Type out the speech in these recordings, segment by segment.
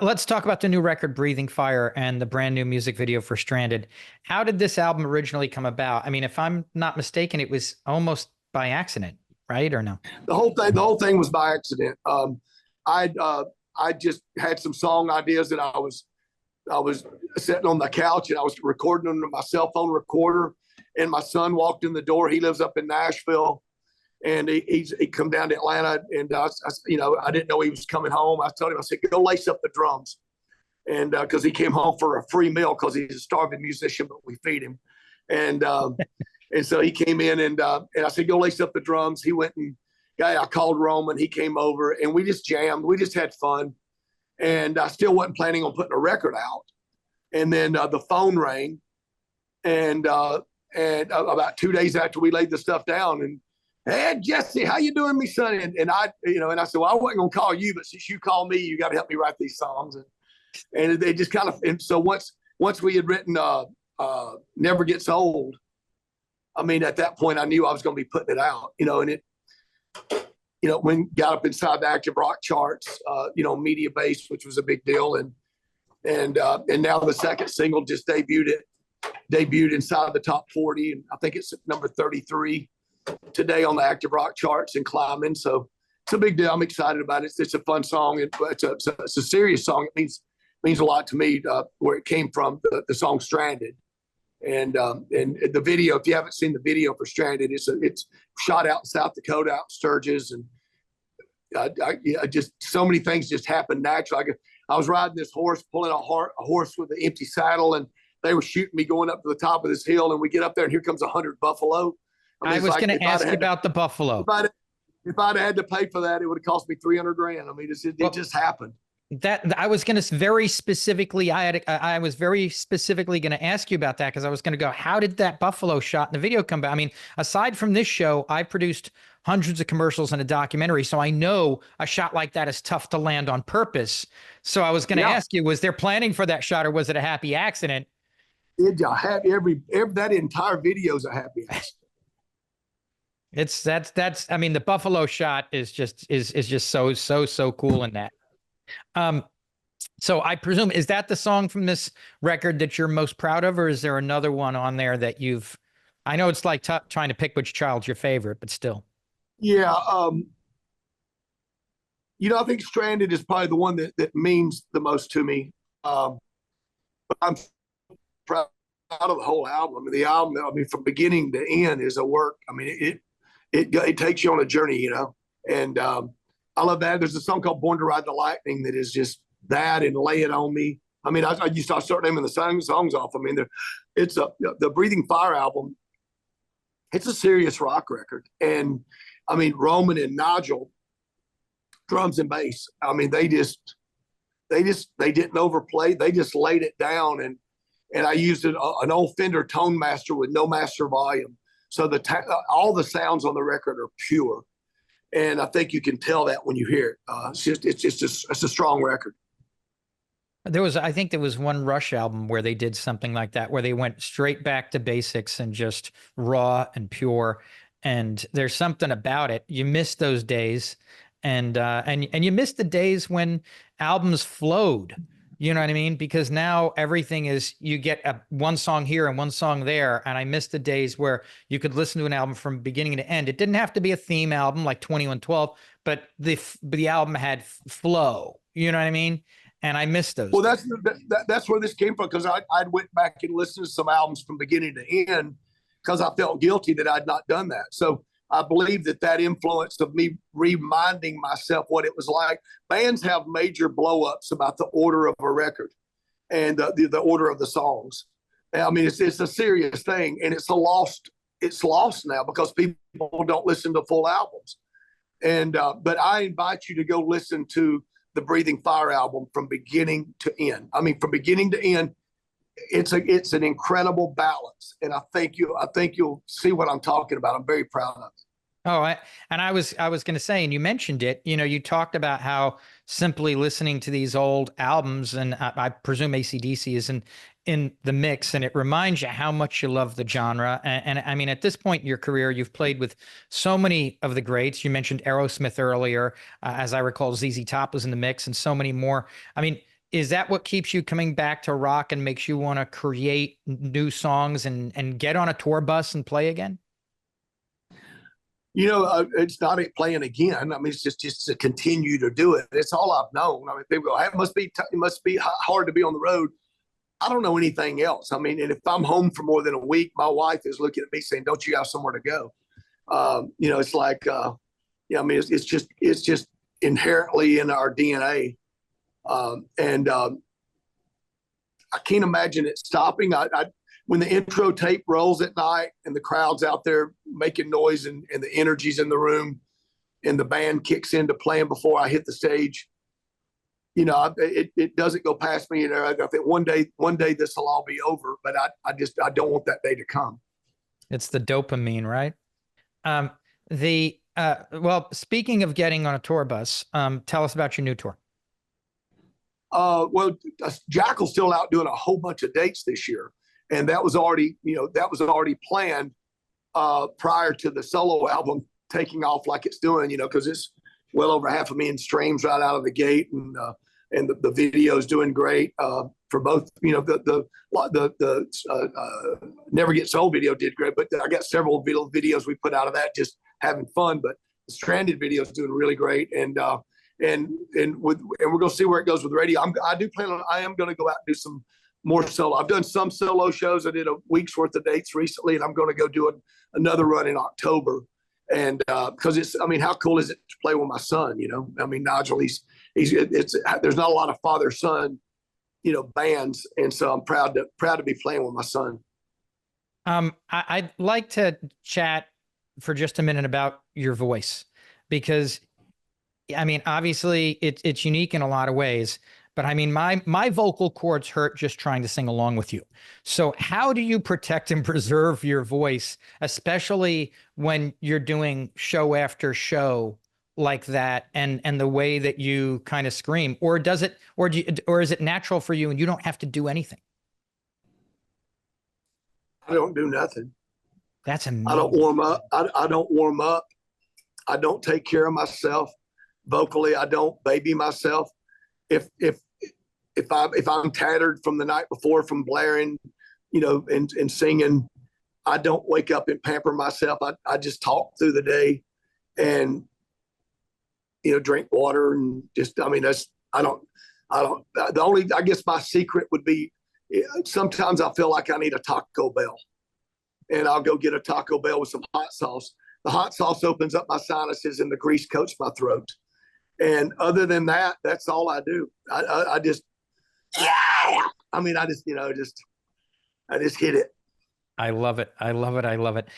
Let's talk about the new record, Breathing Fire, and the brand new music video for Stranded. How did this album originally come about? I mean, if I'm not mistaken, it was almost by accident, right? Or no? The whole thing was by accident. I just had some song ideas that I was sitting on the couch and I was recording them on my cell phone recorder. And my son walked in the door. He lives up in Nashville, and he come down to Atlanta, and I didn't know he was coming home. I told him, I said, go lace up the drums, and because he came home for a free meal because he's a starving musician, but we feed him, and and so he came in, and I said, go lace up the drums. He went and I called Roman. He came over, and we just jammed. We just had fun, and I still wasn't planning on putting a record out. And then the phone rang, and about 2 days after we laid the stuff down, and hey, Jesse, how you doing, me son? And I said, well, I wasn't gonna call you, but since you called me, you got to help me write these songs. And they just kind of, and so once we had written Never Gets Old, I mean, at that point I knew I was going to be putting it out, and it, when got up inside the active rock charts, media based, which was a big deal, and now the second single just debuted inside the top 40, and I think it's at number 33 today on the active rock charts and climbing. So it's a big deal. I'm excited about it. It's a fun song, and it's a serious song. It means a lot to me, where it came from, the song Stranded. And the video, if you haven't seen the video for Stranded, it's shot out in South Dakota, out in Sturgis, and just so many things just happened naturally. I was riding this horse, pulling a horse with an empty saddle, and they were shooting me going up to the top of this hill, and we get up there, and here comes 100 buffalo. I was going to ask you about the buffalo. If I'd had to pay for that, it would have cost me $300,000. I mean, it just happened. That I was going to very specifically, I was very specifically going to ask you about that, because I was going to go, how did that buffalo shot in the video come back? I mean, aside from this show, I produced hundreds of commercials and a documentary, so I know a shot like that is tough to land on purpose. So I was going to ask you, was there planning for that shot, or was it a happy accident? That entire video is a happy accident. That's I mean, the buffalo shot is just so cool in that. So I presume, is that the song from this record that you're most proud of, or is there another one on there that I know it's like trying to pick which child's your favorite, but still. Yeah. I think Stranded is probably the one that means the most to me. But I'm proud of the whole album. I mean, the album, from beginning to end is a work. I mean, it takes you on a journey, and I love that. There's a song called Born to Ride the Lightning that is just that, and Lay It On Me. I mean, I used to start naming the songs off. I mean, the Breathing Fire album. It's a serious rock record. And I mean, Roman and Nigel, drums and bass. I mean, they didn't overplay. They just laid it down. And I used an old Fender tonemaster with no master volume. So all the sounds on the record are pure. And I think you can tell that when you hear it. It's a strong record. I think there was one Rush album where they did something like that, where they went straight back to basics and just raw and pure. And there's something about it. You miss those days, and you miss the days when albums flowed. You know what I mean? Because now everything is, you get one song here and one song there. And I miss the days where you could listen to an album from beginning to end. It didn't have to be a theme album like 2112, but the album had flow. You know what I mean? And I miss those. Well, that's where this came from, because I went back and listened to some albums from beginning to end, because I felt guilty that I'd not done that. So I believe that influence of me reminding myself what it was like. Bands have major blow-ups about the order of a record and the order of the songs. I mean, it's a serious thing, and it's lost now because people don't listen to full albums. And but I invite you to go listen to the Breathing Fire album from beginning to end. I mean, from beginning to end, it's an incredible balance, and I think you'll see what I'm talking about. I'm very proud of it. Oh, I was going to say, and you mentioned it, you talked about how simply listening to these old albums, and I presume ACDC is in the mix, and it reminds you how much you love the genre. And I mean, at this point in your career, you've played with so many of the greats. You mentioned Aerosmith earlier. As I recall, ZZ Top was in the mix, and so many more. I mean, is that what keeps you coming back to rock and makes you want to create new songs and get on a tour bus and play again? It's not playing again. I mean, it's just to continue to do it. It's all I've known. I mean, people go, it must be hard to be on the road. I don't know anything else. I mean, and if I'm home for more than a week, my wife is looking at me saying, "Don't you have somewhere to go?" It's like, I mean, it's just inherently in our DNA. And I can't imagine it stopping. When the intro tape rolls at night and the crowd's out there making noise and the energy's in the room and the band kicks into playing before I hit the stage, it doesn't go past me. I think one day this will all be over, but I don't want that day to come. It's the dopamine, right? Well, speaking of getting on a tour bus, tell us about your new tour. Well, Jackyl's still out doing a whole bunch of dates this year, and that was already planned prior to the solo album taking off like it's doing. Because it's well over 500,000 streams right out of the gate, and the video's doing great for both. The Never Gets Old video did great, but I got several videos we put out of that just having fun. But the Stranded video is doing really great, and we're going to see where it goes with radio. I am going to go out and do some more solo. I've done some solo shows. I did a week's worth of dates recently, and I'm going to go do another run in October. And because how cool is it to play with my son? I mean, Nigel, there's not a lot of father-son, bands, and so I'm proud to be playing with my son. I'd like to chat for just a minute about your voice, because I mean, obviously it's unique in a lot of ways, but I mean, my vocal cords hurt just trying to sing along with you. So how do you protect and preserve your voice, especially when you're doing show after show like that, and the way that you kind of scream? Or is it natural for you and you don't have to do anything? I don't do nothing. That's amazing. I don't warm up. I don't warm up. I don't take care of myself vocally. I don't baby myself. If I'm tattered from the night before from blaring, and singing, I don't wake up and pamper myself. I just talk through the day and, drink water and I guess my secret would be sometimes I feel like I need a Taco Bell, and I'll go get a Taco Bell with some hot sauce. The hot sauce opens up my sinuses and the grease coats my throat. And other than that, that's all I do. I just hit it. I love it. I love it. I love it.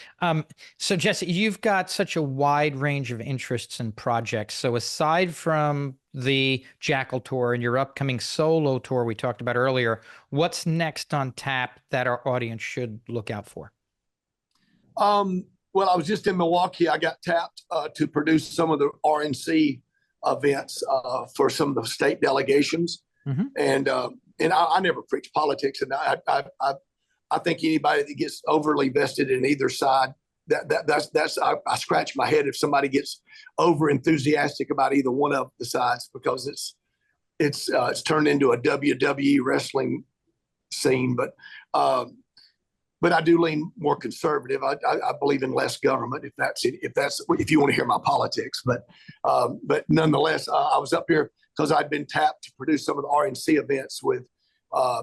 So Jesse, you've got such a wide range of interests and projects. So aside from the Jackyl tour and your upcoming solo tour we talked about earlier, what's next on tap that our audience should look out for? Well, I was just in Milwaukee. I got tapped to produce some of the RNC events for some of the state delegations. Mm-hmm. And I never preach politics, and I think anybody that gets overly vested in either side, I scratch my head if somebody gets over enthusiastic about either one of the sides, because it's turned into a WWE wrestling scene. But I do lean more conservative. I believe in less government, if you want to hear my politics. But nonetheless, I was up here because I'd been tapped to produce some of the RNC events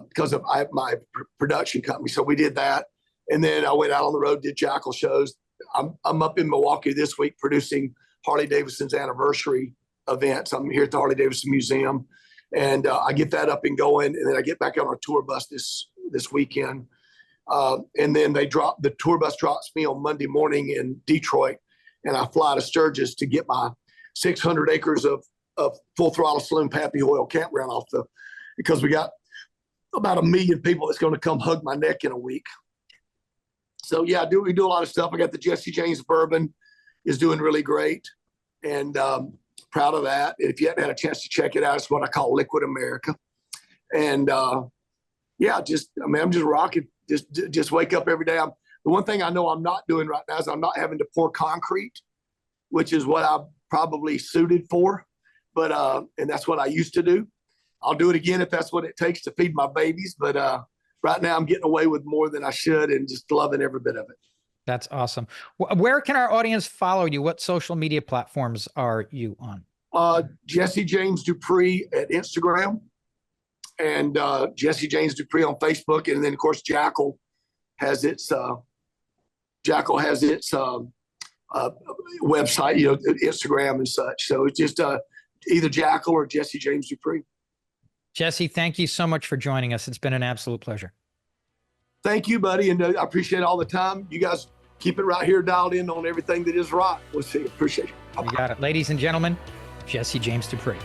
because of my production company. So we did that, and then I went out on the road, did Jackyl shows. I'm up in Milwaukee this week producing Harley Davidson's anniversary events. I'm here at the Harley Davidson Museum, and I get that up and going, and then I get back on our tour bus this weekend. And then the tour bus drops me on Monday morning in Detroit, and I fly to Sturgis to get my 600 acres of Full Throttle Saloon Pappy Oil campground because we got about 1 million people that's going to come hug my neck in a week. So yeah, we do a lot of stuff. I got the Jesse James bourbon is doing really great, and proud of that. If you haven't had a chance to check it out, it's what I call Liquid America. And I'm just rocking. Just wake up every day. The one thing I know I'm not doing right now is I'm not having to pour concrete, which is what I'm probably suited for. But and that's what I used to do. I'll do it again if that's what it takes to feed my babies. But right now I'm getting away with more than I should and just loving every bit of it. That's awesome. Where can our audience follow you? What social media platforms are you on? Jesse James Dupree at Instagram, and Jesse James Dupree on Facebook. And then of course, Jackyl has its website, you know, Instagram and such. So it's just either Jackyl or Jesse James Dupree. Jesse, thank you so much for joining us. It's been an absolute pleasure. Thank you, buddy. And I appreciate all the time. You guys keep it right here dialed in on everything that is rock. We'll see. Appreciate it. You got it. Ladies and gentlemen, Jesse James Dupree.